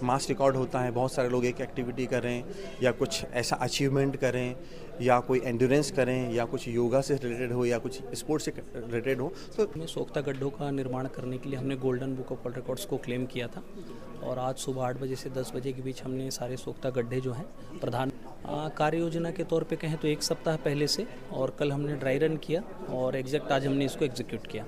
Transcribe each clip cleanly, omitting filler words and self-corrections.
मास record होता है, बहुत सारे लोग एक एक्टिविटी करें या कुछ ऐसा अचीवमेंट करें या कोई एंड्योरेंस करें या कुछ योगा से रिलेटेड हो या कुछ स्पोर्ट्स से रिलेटेड हो। तो में सोख्ता गड्ढों का निर्माण करने के लिए हमने golden book of world records को क्लेम किया था और आज सुबह 8 बजे से 10 बजे के बीच हमने सारे सोख्ता गड्ढे जो हैं प्रधान कार्य योजना के तौर पे कहें तो 1 सप्ताह पहले से, और कल हमने ड्राई रन किया और एग्जैक्ट आज हमने इसको एग्जीक्यूट किया।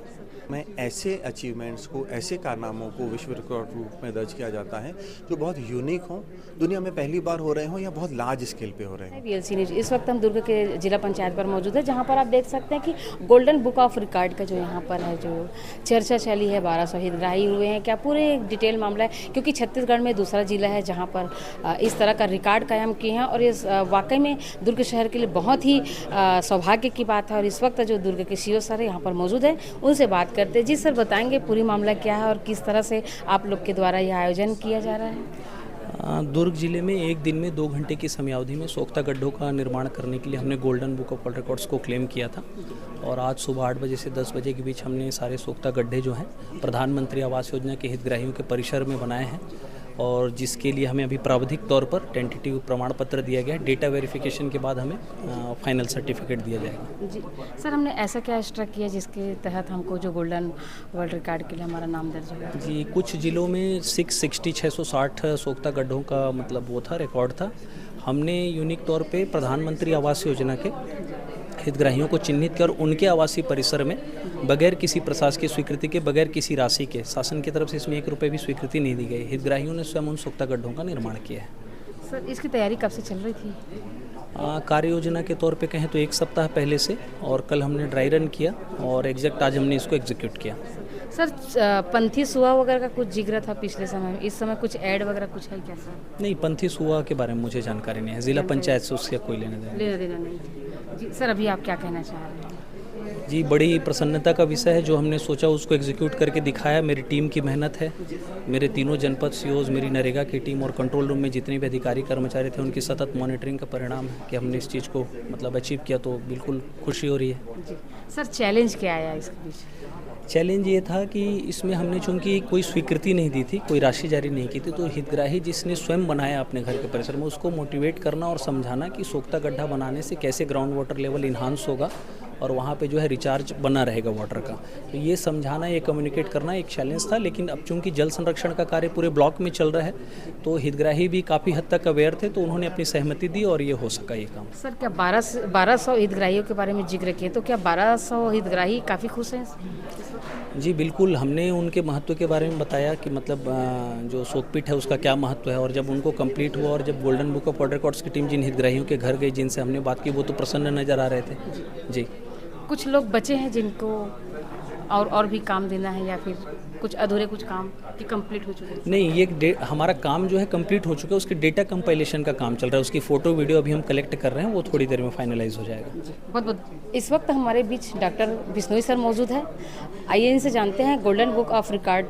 मैं ऐसे अचीवमेंट्स को, ऐसे कारनामों को विश्व रिकॉर्ड रूप में दर्ज किया जाता है जो बहुत यूनिक हों, दुनिया में पहली बार हो रहे हों या बहुत लार्ज स्केल पे हो रहे हों। VLC न्यूज इस वक्त हम दुर्ग के जिला पंचायत पर मौजूद है, जहां पर आप देख सकते हैं कि गोल्डन बुक ऑफ रिकॉर्ड का जो यहाँ पर है जो चर्चा चली है, 1200 हितग्राही हुए हैं। क्या पूरे एक डिटेल मामला है, क्योंकि छत्तीसगढ़ में दूसरा जिला है जहाँ पर इस तरह का रिकॉर्ड कायम किए हैं और इस वाकई में दुर्ग शहर के लिए बहुत ही सौभाग्य की बात है। और इस वक्त जो दुर्ग के CO सर यहाँ पर मौजूद है, उनसे बात करते हैं। जी सर, बताएंगे पूरी मामला क्या है और किस तरह से आप लोग के द्वारा यह आयोजन किया जा रहा है? दुर्ग जिले में एक दिन में 2 घंटे की समयावधि में सोख्ता गड्ढों का निर्माण करने के लिए हमने golden book of world records को क्लेम किया था और आज सुबह 8 बजे से 10 बजे के बीच हमने सारे सोख्ता गड्ढे जो हैं प्रधानमंत्री आवास योजना के हितग्राहियों के परिसर में बनाए हैं और जिसके लिए हमें अभी प्रावधिक तौर पर टेंटेटिव प्रमाण पत्र दिया गया है। डेटा वेरिफिकेशन के बाद हमें फाइनल सर्टिफिकेट दिया जाएगा। जी सर, हमने ऐसा क्या एक्स्ट्रा किया जिसके तहत हमको जो गोल्डन वर्ल्ड रिकॉर्ड के लिए हमारा नाम दर्ज हुआ? जी, कुछ जिलों में 660 सोख्ता गड्ढों का मतलब वो था, रिकॉर्ड था। हमने यूनिक तौर पे प्रधानमंत्री आवास योजना के हितग्राहियों को चिन्हित कर उनके आवासीय परिसर में बगैर किसी प्रशासकीय स्वीकृति के, बगैर किसी राशि के, शासन की तरफ से इसमें 1 रुपये भी स्वीकृति नहीं दी गई। हितग्राहियों ने स्वयं उन सोख्ता गड्ढों का निर्माण किया है। सर, इसकी तैयारी कब से चल रही थी? कार्य योजना के तौर पे कहें तो 1 सप्ताह पहले से, और कल हमने ड्राई रन किया और एग्जैक्ट आज हमने इसको एग्जीक्यूट किया। सर, पंथी सुहा वगैरह का कुछ जिक्र था पिछले समय में, इस समय कुछ ऐड वगैरह कुछ है क्या सर? नहीं, पंथी सुहा के बारे में मुझे जानकारी नहीं है, जिला पंचायत से उससे कोई लेना देना नहीं। जी सर, अभी आप क्या कहना चाह रहे हैं? जी, बड़ी प्रसन्नता का विषय है। जो हमने सोचा उसको एग्जीक्यूट करके दिखाया। मेरी टीम की मेहनत है, मेरे तीनों जनपद COs, मेरी नरेगा की टीम और कंट्रोल रूम में जितने भी अधिकारी कर्मचारी थे उनकी सतत मॉनिटरिंग का परिणाम है कि हमने इस चीज़ को मतलब अचीव किया, तो बिल्कुल खुशी हो रही है। जी सर, चैलेंज क्या आया इसके बीच? चैलेंज ये था कि इसमें हमने चूंकि कोई स्वीकृति नहीं दी थी, कोई राशि जारी नहीं की थी, तो हितग्राही जिसने स्वयं बनाया अपने घर के परिसर में, उसको मोटिवेट करना और समझाना कि सोख्ता गड्ढा बनाने से कैसे ग्राउंड वाटर लेवल इन्हांस होगा और वहाँ पे जो है रिचार्ज बना रहेगा वाटर का। तो ये समझाना, ये कम्युनिकेट करना एक चैलेंज था। लेकिन अब चूंकि जल संरक्षण का कार्य पूरे ब्लॉक में चल रहा है तो हितग्राही भी काफ़ी हद तक अवेयर थे, तो उन्होंने अपनी सहमति दी और ये हो सका ये काम। सर, क्या 1200 हितग्राहियों के बारे में जिक्र किए, तो क्या 1200 हितग्राही काफ़ी खुश हैं? जी बिल्कुल, हमने उनके महत्व के बारे में बताया कि मतलब जो शोकपीठ है उसका क्या महत्व है, और जब उनको कंप्लीट हुआ और जब golden book of world records की टीम जिन हितग्राहियों के घर गई, जिनसे हमने बात की, वो तो प्रसन्न नज़र आ रहे थे। जी, कुछ लोग बचे हैं जिनको और भी काम देना है, या फिर कुछ अधूरे कुछ काम कि कंप्लीट हो चुके हैं? नहीं, ये हमारा काम जो है कंप्लीट हो चुका है। उसके डेटा कंपाइलेशन का काम चल रहा है, उसकी फ़ोटो वीडियो अभी हम कलेक्ट कर रहे हैं, वो थोड़ी देर में फाइनलाइज हो जाएगा। बहुत बहुत। इस वक्त हमारे बीच डॉक्टर बिश्नोई सर मौजूद है। आइए इनसे जानते हैं गोल्डन बुक ऑफ रिकॉर्ड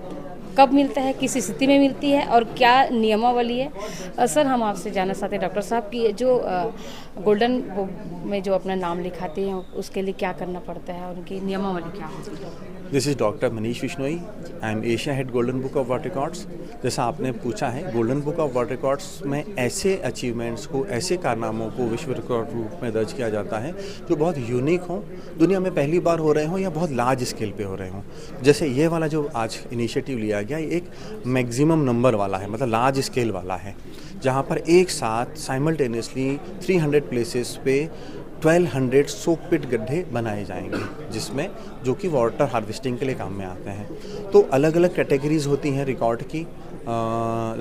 कब मिलता है, किस स्थिति में मिलती है और क्या नियमावली है। सर, हम आपसे जानना चाहते हैं डॉक्टर साहब कि जो गोल्डन बुक में जो अपना नाम लिखाते हैं उसके लिए क्या करना पड़ता है और उनकी नियमावली क्या है? This is doctor Manish Bishnoi, I am Asia head golden book of world records. जैसा आपने पूछा है, golden book of world records में ऐसे अचीवमेंट्स को, ऐसे कारनामों को विश्व रिकॉर्ड रूप में दर्ज किया जाता है जो बहुत यूनिक हों, दुनिया में पहली बार हो रहे हों या बहुत लार्ज स्केल पे हो रहे हों। जैसे ये वाला जो आज इनिशिएटिव लिया गया, एक मैक्सिमम नंबर वाला है, मतलब लार्ज स्केल वाला है, जहाँ पर एक साथ साइमल्टेनियसली 300 प्लेसेस पे 1200 सोकपिट गड्ढे बनाए जाएंगे, जिसमें जो कि वाटर हार्वेस्टिंग के लिए काम में आते हैं। तो अलग अलग कैटेगरीज होती हैं रिकॉर्ड की,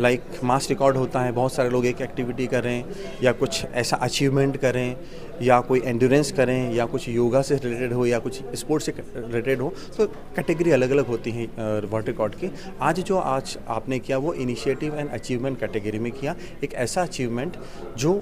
लाइक मास रिकॉर्ड होता है, बहुत सारे लोग एक एक्टिविटी करें या कुछ ऐसा अचीवमेंट करें या कोई एंड्योरेंस करें या कुछ योगा से रिलेटेड हो या कुछ स्पोर्ट्स से रिलेटेड हो, तो कैटेगरी अलग अलग होती हैं वर्ल्ड रिकॉर्ड की। आज आपने किया वो इनिशिएटिव एंड अचीवमेंट कैटेगरी में किया, एक ऐसा अचीवमेंट जो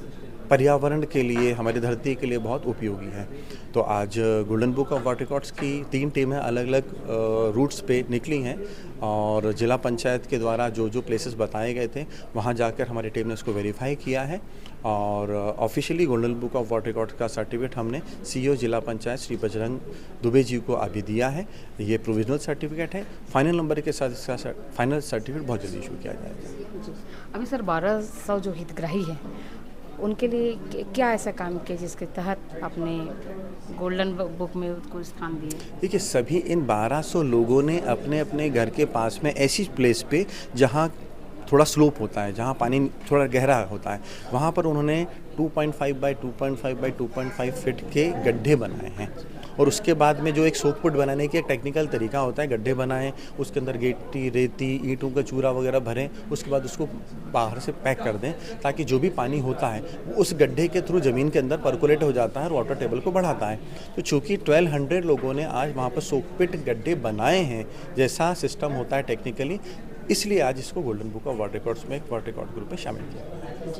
पर्यावरण के लिए, हमारी धरती के लिए बहुत उपयोगी है। तो आज golden book of world records की 3 टीमें अलग अलग रूट्स पे निकली हैं और जिला पंचायत के द्वारा जो जो प्लेसेस बताए गए थे वहाँ जाकर हमारी टीम ने उसको वेरीफाई किया है और officially golden book of world records का सर्टिफिकेट हमने सीईओ जिला पंचायत श्री बजरंग दुबे जी को अभी दिया है। ये प्रोविजनल सर्टिफिकेट है, फाइनल नंबर के साथ इसका फाइनल सर्टिफिकेट बहुत जल्दी इशू किया जाएगा। अभी सर 1200 जो हितग्राही हैं उनके लिए क्या ऐसा काम किया जिसके तहत आपने गोल्डन बुक में उसको स्थान दिया? देखिए, सभी इन 1200 लोगों ने अपने अपने घर के पास में ऐसी प्लेस पे जहाँ थोड़ा स्लोप होता है, जहाँ पानी थोड़ा गहरा होता है, वहाँ पर उन्होंने 2.5 बाई 2.5 बाई 2.5 फीट के गड्ढे बनाए हैं और उसके बाद में जो एक सोक पुट बनाने की एक टेक्निकल तरीका होता है, गड्ढे बनाएं, उसके अंदर गिट्टी, रेती, ईंटों का चूरा वगैरह भरें, उसके बाद उसको बाहर से पैक कर दें ताकि जो भी पानी होता है वो उस गड्ढे के थ्रू ज़मीन के अंदर परकोलेट हो जाता है और वाटर टेबल को बढ़ाता है। तो चूँकि 1200 लोगों ने आज वहाँ पर सोक पिट गड्ढे बनाए हैं, जैसा सिस्टम होता है टेक्निकली, इसलिए आज इसको golden book of world records में एक वर्ल्ड रिकॉर्ड ग्रुप में शामिल किया गया है।